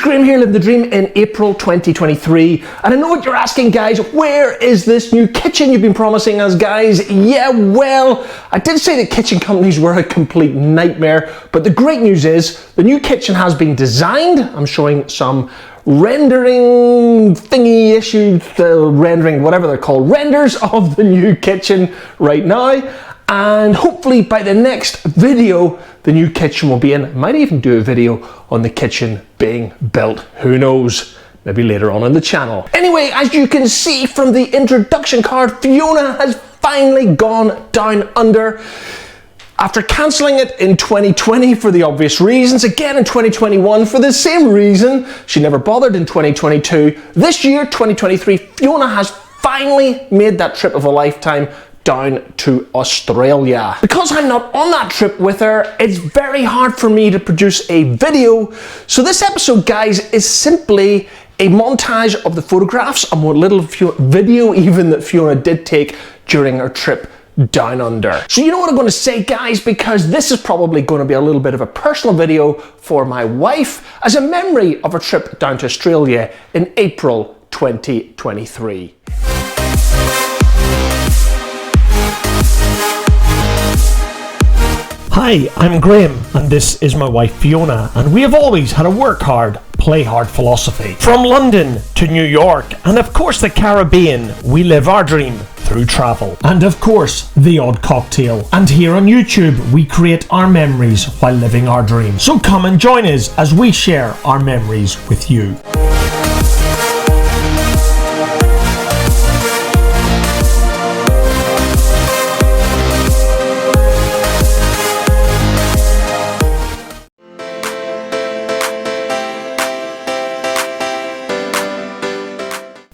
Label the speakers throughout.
Speaker 1: it's Graham here, Liv'n the Dream in April 2023. And I know what you're asking, guys, where is this new kitchen you've been promising us, guys? Yeah, well, I did say that kitchen companies were a complete nightmare, but the great news is the new kitchen has been designed. I'm showing some rendering thingy issues, rendering, whatever they're called, renders of the new kitchen right now. And hopefully by the next video, the new kitchen will be in. I might even do a video on the kitchen being built. Who knows? Maybe later on in the channel. Anyway, as you can see from the introduction card, Fiona has finally gone down under. After cancelling it in 2020 for the obvious reasons, again in 2021 for the same reason, she never bothered in 2022. This year, 2023, Fiona has finally made that trip of a lifetime down to Australia. Because I'm not on that trip with her, it's very hard for me to produce a video. So this episode, guys, is simply a montage of the photographs and what little video even that Fiona did take during her trip down under. So you know what I'm going to say, guys, because this is probably going to be a little bit of a personal video for my wife as a memory of her trip down to Australia in April 2023. Hi, I'm Graham, and this is my wife Fiona, and we have always had a work hard, play hard philosophy. From London to New York, and of course the Caribbean, we live our dream through travel. And of course, the odd cocktail. And here on YouTube, we create our memories while living our dream. So come and join us as we share our memories with you.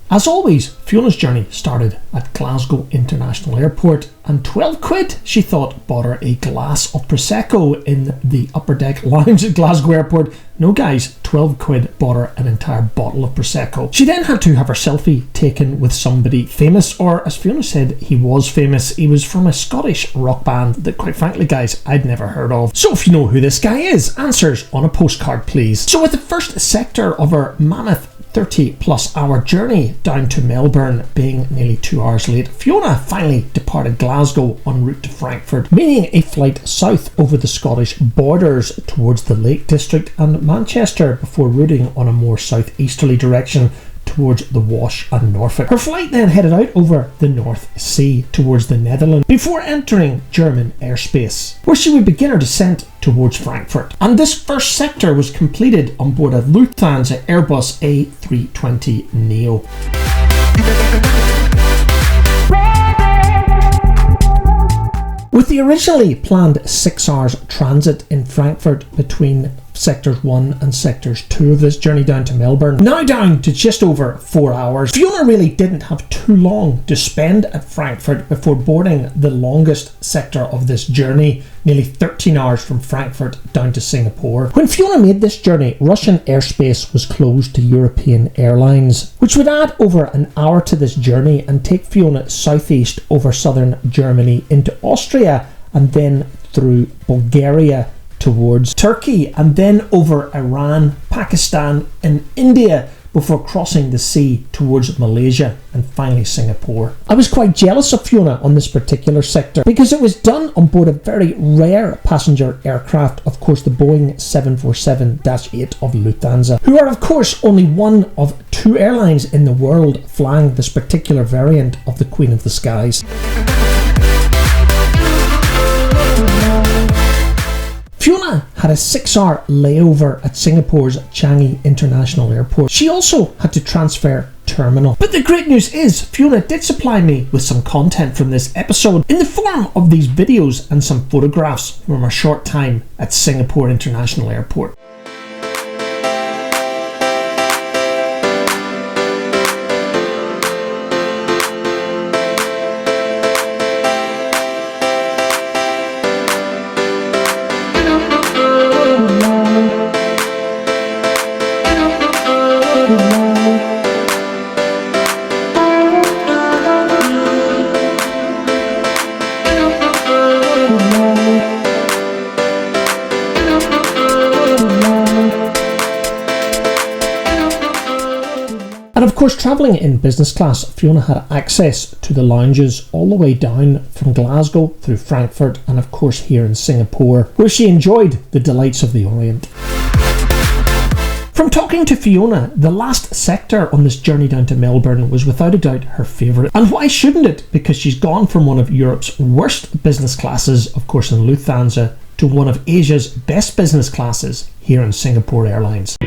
Speaker 1: As always, Fiona's journey started at Glasgow International Airport, and 12 quid, she thought, bought her a glass of Prosecco in the upper deck lounge at Glasgow Airport. No, guys, 12 quid bought her an entire bottle of Prosecco. She then had to have her selfie taken with somebody famous, or as Fiona said, he was famous. He was from a Scottish rock band that, quite frankly, guys, I'd never heard of. So if you know who this guy is, answers on a postcard, please. So with the first sector of her mammoth 30+ hour journey down to Melbourne being nearly 2 hours late, Fiona finally departed Glasgow en route to Frankfurt, meaning a flight south over the Scottish borders towards the Lake District and Manchester before routing on a more southeasterly direction towards the Wash and Norfolk. Her flight then headed out over the North Sea towards the Netherlands before entering German airspace, where she would begin her descent towards Frankfurt. And this first sector was completed on board a Lufthansa Airbus A320neo. With the originally planned 6 hours transit in Frankfurt between sectors 1 and sectors 2 of this journey down to Melbourne, now down to just over 4 hours, Fiona really didn't have too long to spend at Frankfurt before boarding the longest sector of this journey, nearly 13 hours from Frankfurt down to Singapore. When Fiona made this journey, Russian airspace was closed to European airlines, which would add over an hour to this journey and take Fiona southeast over southern Germany into Austria and then through Bulgaria towards Turkey and then over Iran, Pakistan and India before crossing the sea towards Malaysia and finally Singapore. I was quite jealous of Fiona on this particular sector because it was done on board a very rare passenger aircraft, of course the Boeing 747-8 of Lufthansa, who are of course only one of 2 airlines in the world flying this particular variant of the Queen of the Skies. Fiona had a 6-hour layover at Singapore's Changi International Airport. She also had to transfer terminal. But the great news is Fiona did supply me with some content from this episode in the form of these videos and some photographs from her short time at Singapore International Airport. course, travelling in business class, Fiona had access to the lounges all the way down from Glasgow through Frankfurt and of course here in Singapore, where she enjoyed the delights of the Orient. From talking to Fiona, the last sector on this journey down to Melbourne was without a doubt her favourite. And why shouldn't it? Because she's gone from one of Europe's worst business classes, of course in Lufthansa, to one of Asia's best business classes here in Singapore Airlines.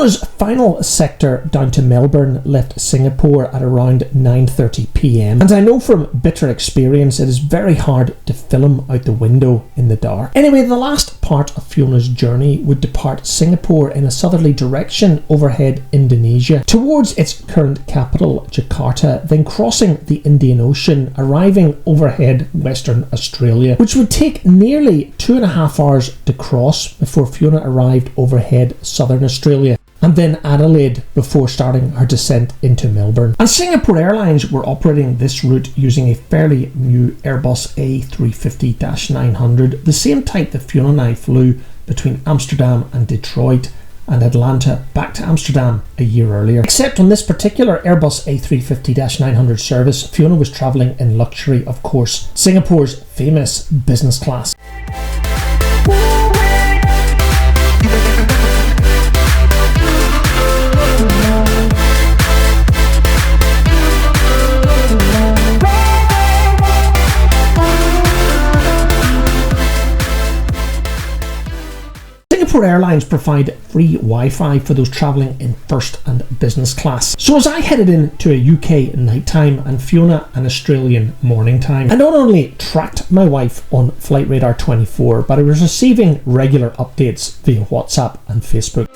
Speaker 1: Fiona's final sector down to Melbourne left Singapore at around 9:30 p.m. and I know from bitter experience it is very hard to film out the window in the dark. Anyway, the last part of Fiona's journey would depart Singapore in a southerly direction overhead Indonesia towards its current capital Jakarta, then crossing the Indian Ocean, arriving overhead Western Australia, which would take nearly 2.5 hours to cross before Fiona arrived overhead Southern Australia, and then Adelaide before starting her descent into Melbourne. And Singapore Airlines were operating this route using a fairly new Airbus A350-900, the same type that Fiona and I flew between Amsterdam and Detroit and Atlanta back to Amsterdam a year earlier. Except on this particular Airbus A350-900 service, Fiona was travelling in luxury, of course, Singapore's famous business class. Singapore Airlines provide free Wi-Fi for those travelling in first and business class. So as I headed into a UK night time and Fiona an Australian morning time, I not only tracked my wife on Flight Radar 24, but I was receiving regular updates via WhatsApp and Facebook.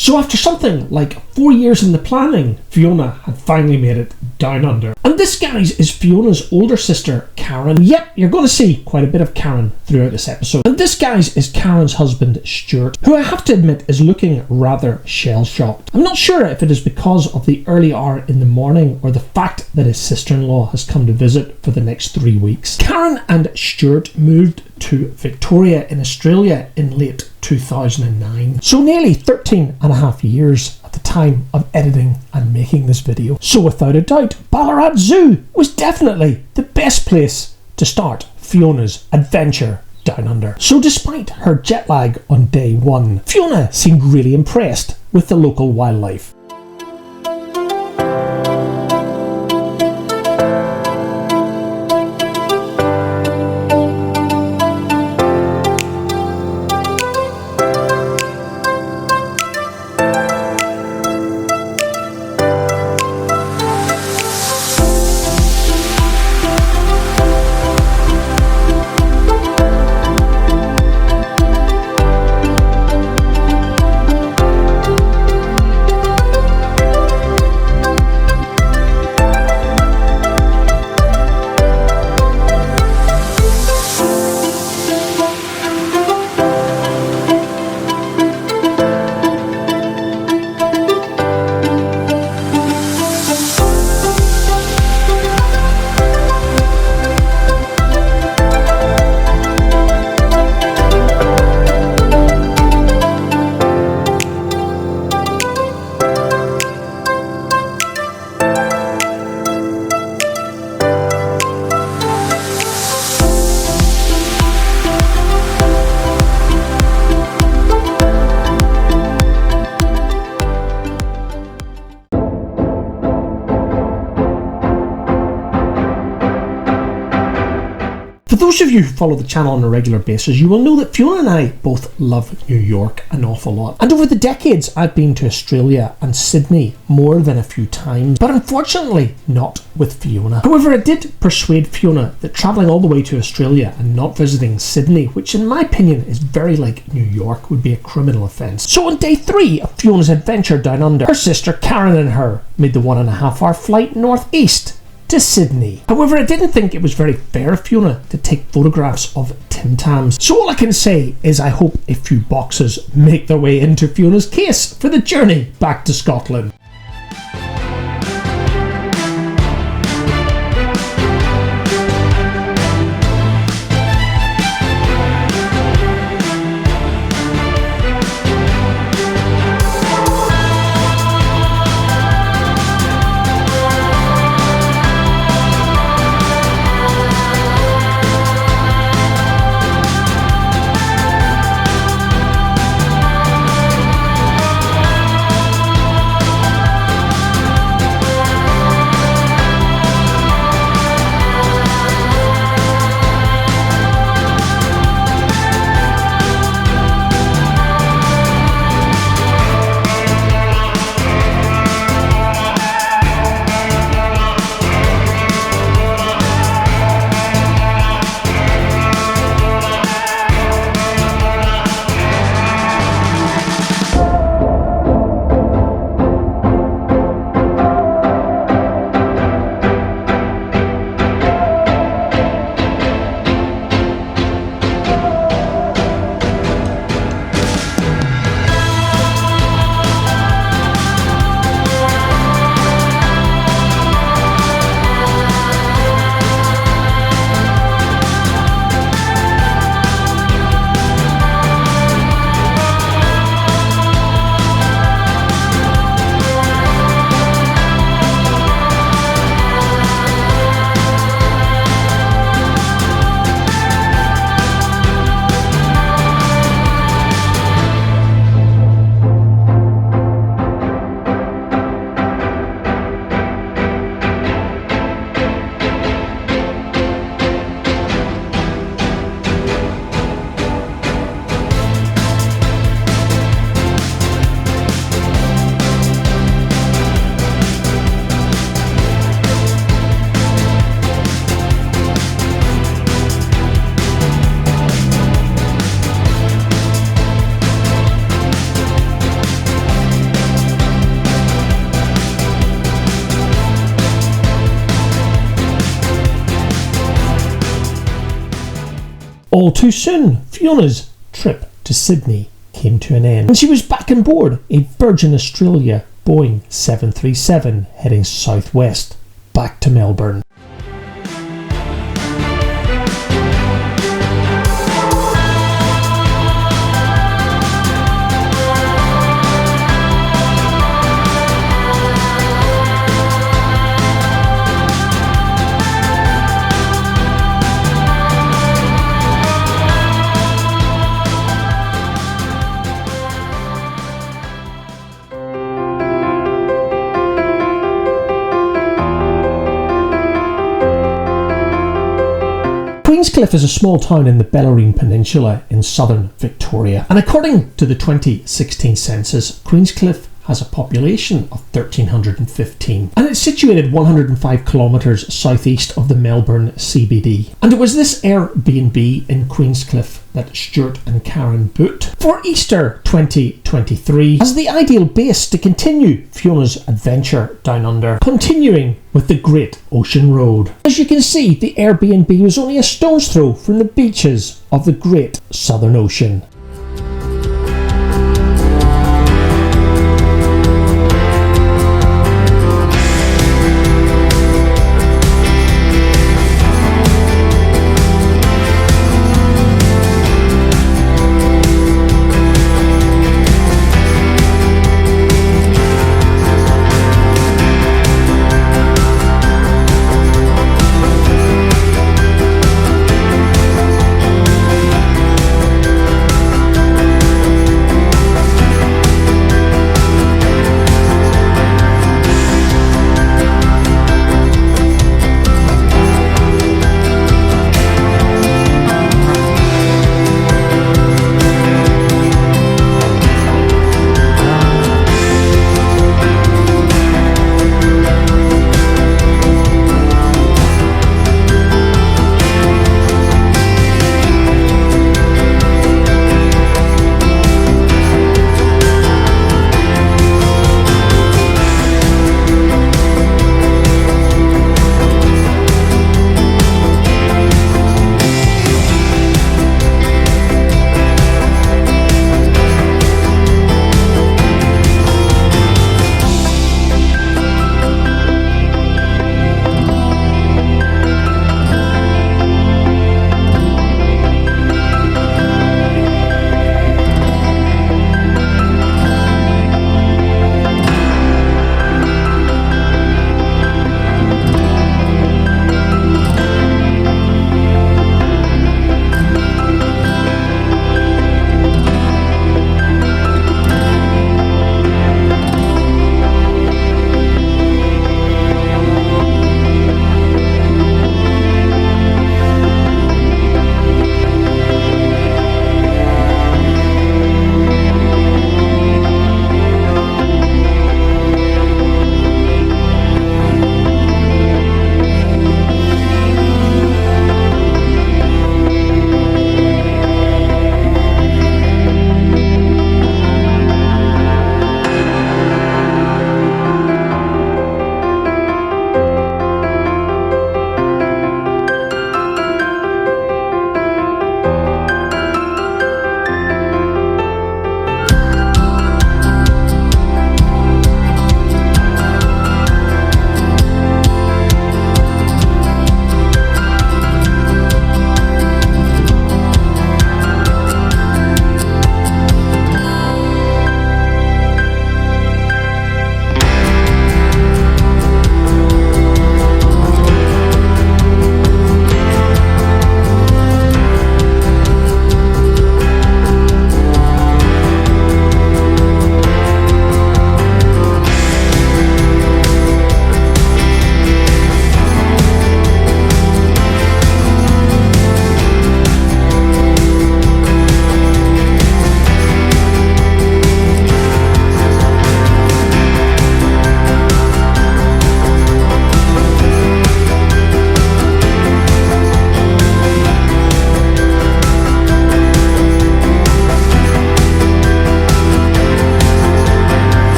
Speaker 1: So after something like 4 years in the planning, Fiona had finally made it down under. And this, guys, is Fiona's older sister, Karen. Yep, you're going to see quite a bit of Karen throughout this episode. And this, guys, is Karen's husband, Stuart, who I have to admit is looking rather shell-shocked. I'm not sure if it is because of the early hour in the morning or the fact that his sister-in-law has come to visit for the next 3 weeks. Karen and Stuart moved to Victoria in Australia in late 2009. So nearly 13 and a half years at the time of editing and making this video. So without a doubt, Ballarat Zoo was definitely the best place to start Fiona's adventure down under. So despite her jet lag on day one, Fiona seemed really impressed with the local wildlife.
Speaker 2: Those of you who follow the channel on a regular basis, you will know that Fiona and I both love New York an awful lot. And over the decades, I've been to Australia and Sydney more than a few times, but unfortunately not with Fiona. However, I did persuade Fiona that travelling all the way to Australia and not visiting Sydney, which in my opinion is very like New York, would be a criminal offence. So on day 3 of Fiona's adventure down under, her sister Karen and her made the 1.5-hour flight northeast to Sydney. However, I didn't think it was very fair of Fiona to take photographs of Tim Tams. So all I can say is I hope a few boxes make their way into Fiona's case for the journey back to Scotland. All too soon, Fiona's trip to Sydney came to an end, and she was back on board a Virgin Australia Boeing 737 heading southwest back to Melbourne. Queenscliff is a small town in the Bellarine Peninsula in southern Victoria, and according to the 2016 census, Queenscliff has a population of 1,315, and it's situated 105 kilometres southeast of the Melbourne CBD. And it was this Airbnb in Queenscliff that Stuart and Karen booked for Easter 2023 as the ideal base to continue Fiona's adventure down under, continuing with the Great Ocean Road. As you can see, the Airbnb was only a stone's throw from the beaches of the Great Southern Ocean.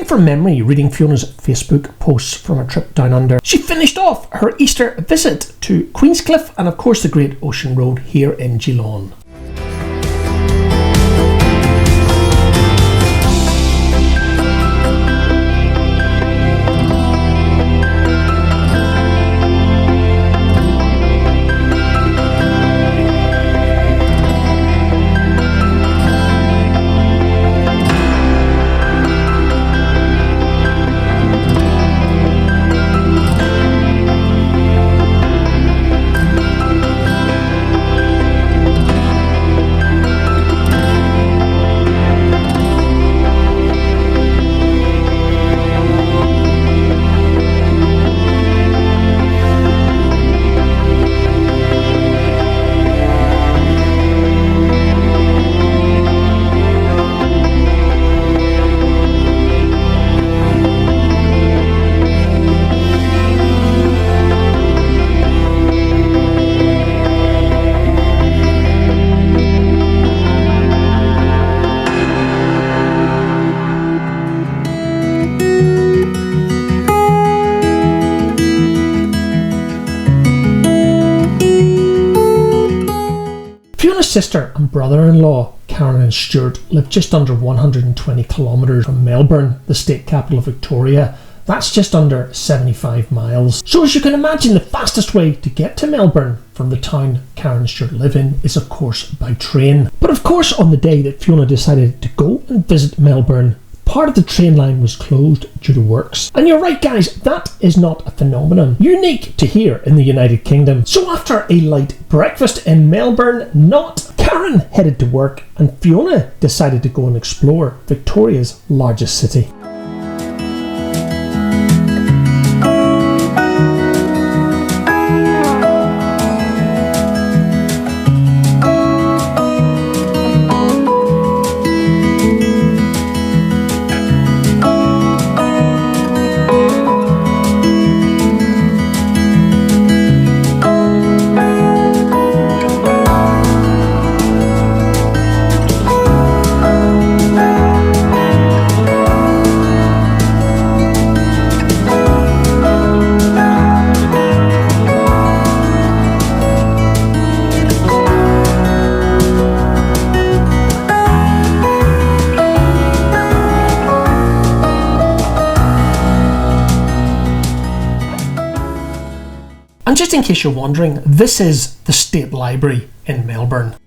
Speaker 2: think from memory, reading Fiona's Facebook posts from her trip down under, she finished off her Easter visit to Queenscliff and of course the Great Ocean Road here in Geelong. Fiona's sister and brother-in-law, Karen and Stuart, live just under 120 kilometres from Melbourne, the state capital of Victoria. That's just under 75 miles. So as you can imagine, the fastest way to get to Melbourne from the town Karen and Stuart live in is of course by train. But of course on the day that Fiona decided to go and visit Melbourne, part of the train line was closed due to works. And you're right guys, that is not a phenomenon unique to here in the United Kingdom. So after a light breakfast in Melbourne, Karen headed to work and Fiona decided to go and explore Victoria's largest city. And just in case you're wondering, this is the State Library in Melbourne.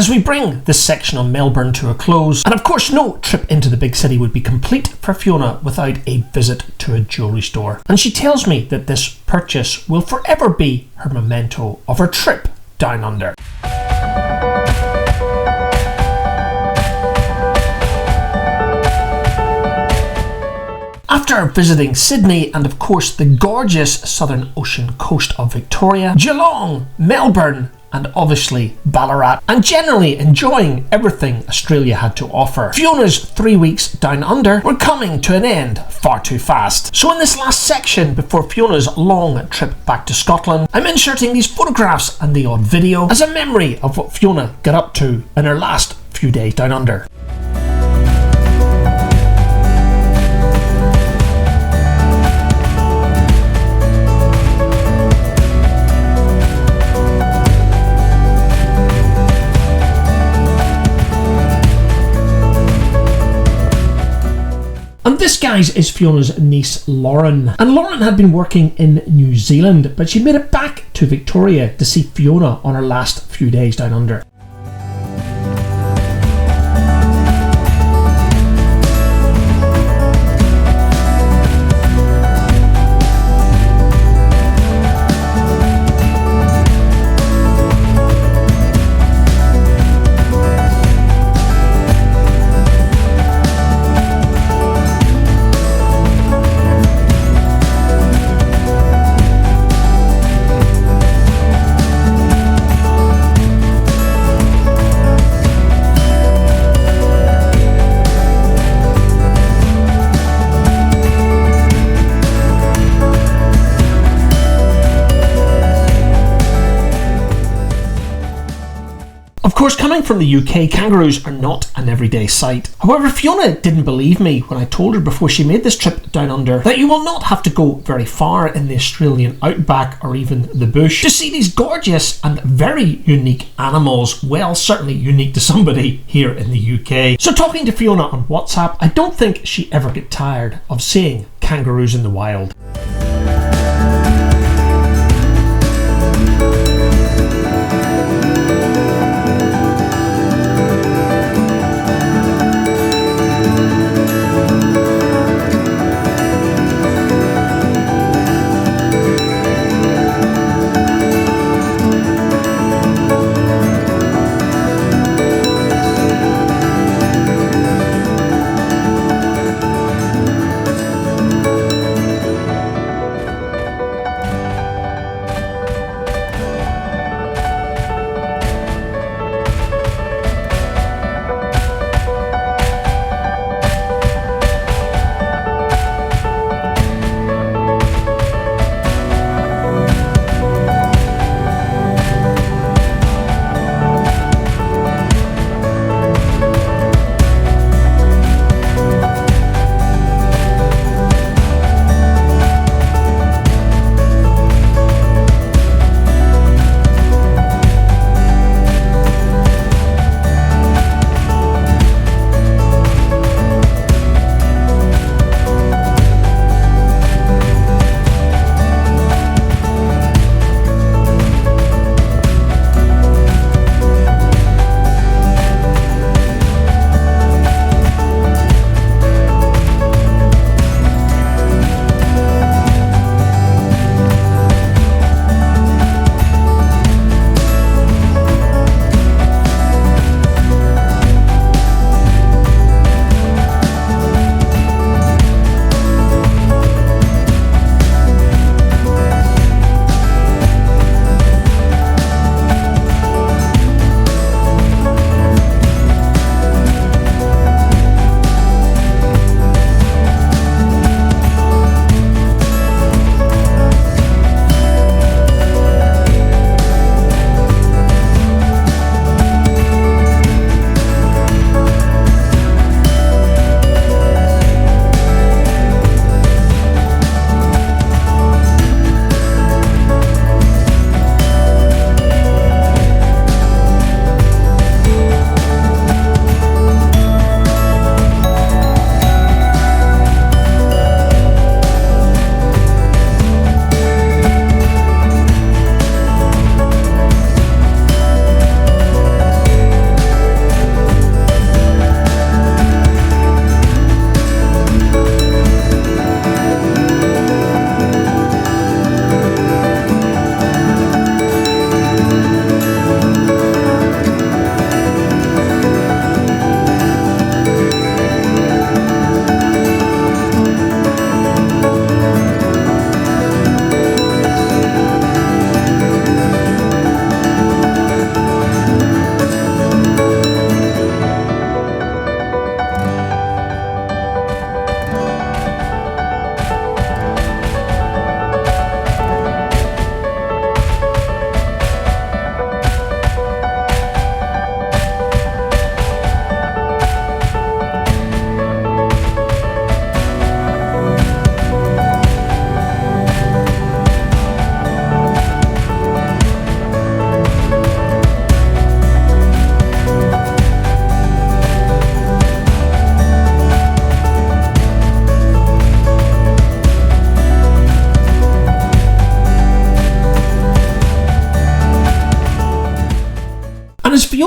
Speaker 2: as we bring this section on Melbourne to a close, and of course no trip into the big city would be complete for Fiona without a visit to a jewellery store. And she tells me that this purchase will forever be her memento of her trip down under. After visiting Sydney and of course the gorgeous southern ocean coast of Victoria, Geelong, Melbourne and obviously Ballarat, and generally enjoying everything Australia had to offer, Fiona's 3 weeks down under were coming to an end far too fast. So in this last section before Fiona's long trip back to Scotland, I'm inserting these photographs and the odd video as a memory of what Fiona got up to in her last few days down under. And this, guys, is Fiona's niece Lauren. And Lauren had been working in New Zealand, but she made it back to Victoria to see Fiona on her last few days down under. Of course, coming from the UK, kangaroos are not an everyday sight. However, Fiona didn't believe me when I told her before she made this trip down under that you will not have to go very far in the Australian outback or even the bush to see these gorgeous and very unique animals. Well, certainly unique to somebody here in the UK. So talking to Fiona on WhatsApp, I don't think she ever get tired of seeing kangaroos in the wild.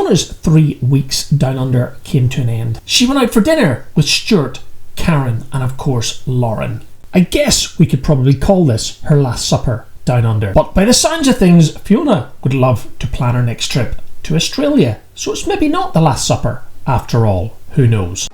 Speaker 2: Fiona's 3 weeks down under came to an end. She went out for dinner with Stuart, Karen, and of course Lauren. I guess we could probably call this her last supper down under. But by the sounds of things, Fiona would love to plan her next trip to Australia. So it's maybe not the last supper after all. Who knows?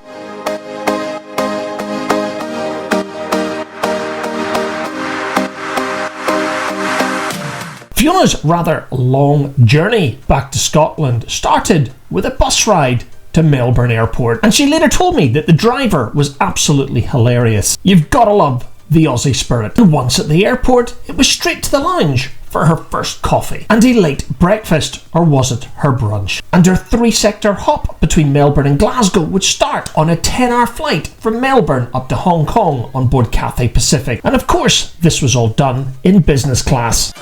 Speaker 2: Fiona's rather long journey back to Scotland started with a bus ride to Melbourne Airport, and she later told me that the driver was absolutely hilarious. You've gotta love the Aussie spirit. And once at the airport, it was straight to the lounge for her first coffee and a late breakfast, or was it her brunch? And her 3-sector hop between Melbourne and Glasgow would start on a 10-hour flight from Melbourne up to Hong Kong on board Cathay Pacific. And of course, this was all done in business class.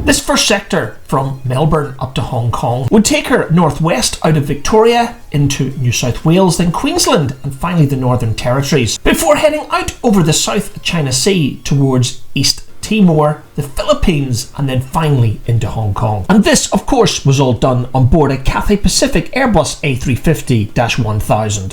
Speaker 2: This first sector from Melbourne up to Hong Kong would take her northwest out of Victoria into New South Wales, then Queensland, and finally the Northern Territories, before heading out over the South China Sea towards East Timor, the Philippines, and then finally into Hong Kong. And this, of course, was all done on board a Cathay Pacific Airbus A350-1000.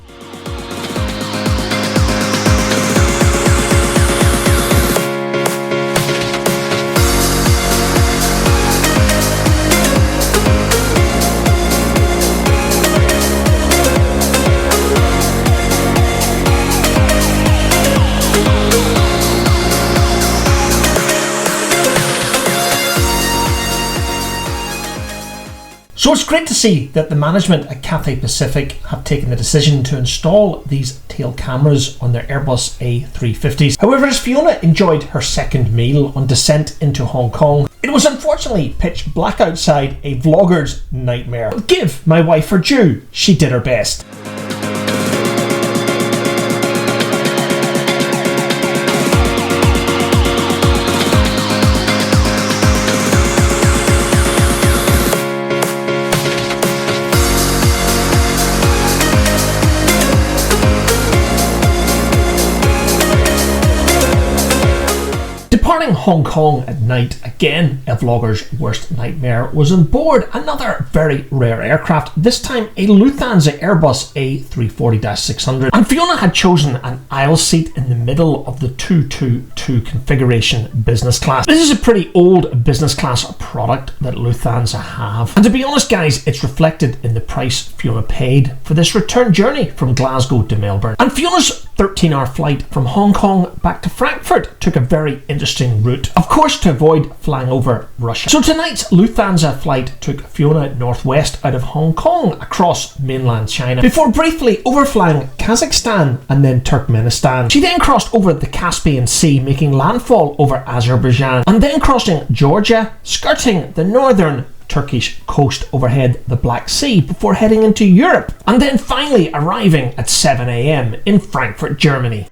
Speaker 2: So it's great to see that the management at Cathay Pacific have taken the decision to install these tail cameras on their Airbus A350s. However, as Fiona enjoyed her second meal on descent into Hong Kong, it was unfortunately pitch black outside, a vlogger's nightmare. But give my wife her due, she did her best. Departing Hong Kong at night, again a vlogger's worst nightmare, was on board another very rare aircraft, this time a Lufthansa Airbus A340-600, and Fiona had chosen an aisle seat in the middle of the 222 configuration business class. This is a pretty old business class product that Lufthansa have, and to be honest guys, it's reflected in the price Fiona paid for this return journey from Glasgow to Melbourne. And Fiona's 13-hour flight from Hong Kong back to Frankfurt took a very interesting route, of course to avoid flying over Russia. So tonight's Lufthansa flight took Fiona northwest out of Hong Kong across mainland China, before briefly overflying Kazakhstan and then Turkmenistan. She then crossed over the Caspian Sea, making landfall over Azerbaijan, and then crossing Georgia, skirting the northern Turkish coast overhead the Black Sea before heading into Europe, and then finally arriving at 7 a.m. in Frankfurt, Germany.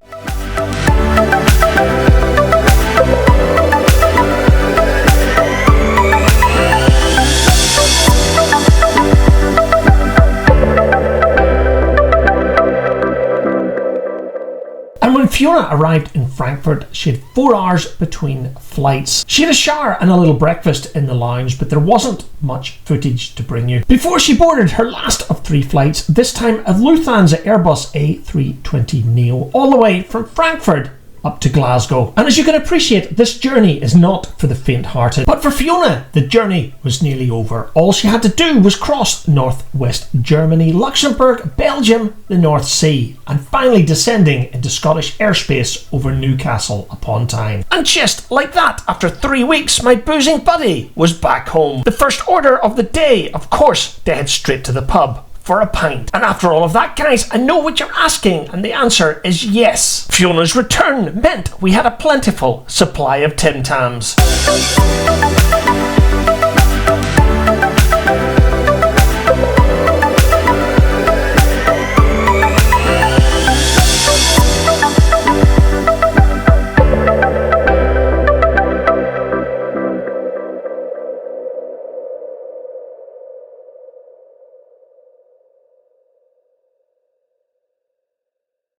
Speaker 2: Fiona arrived in Frankfurt, she had 4 hours between flights. She had a shower and a little breakfast in the lounge, but there wasn't much footage to bring you. Before she boarded her last of 3 flights, this time a Lufthansa Airbus A320neo, all the way from Frankfurt up to Glasgow. And as you can appreciate, this journey is not for the faint-hearted. But for Fiona, the journey was nearly over. All she had to do was cross northwest Germany, Luxembourg, Belgium, the North Sea, and finally descending into Scottish airspace over Newcastle upon Tyne. And just like that, after 3 weeks, my boozing buddy was back home. The first order of the day, of course, to head straight to the pub for a pint. And after all of that, guys, I know what you're asking, and the answer is yes. Fiona's return meant we had a plentiful supply of Tim Tams.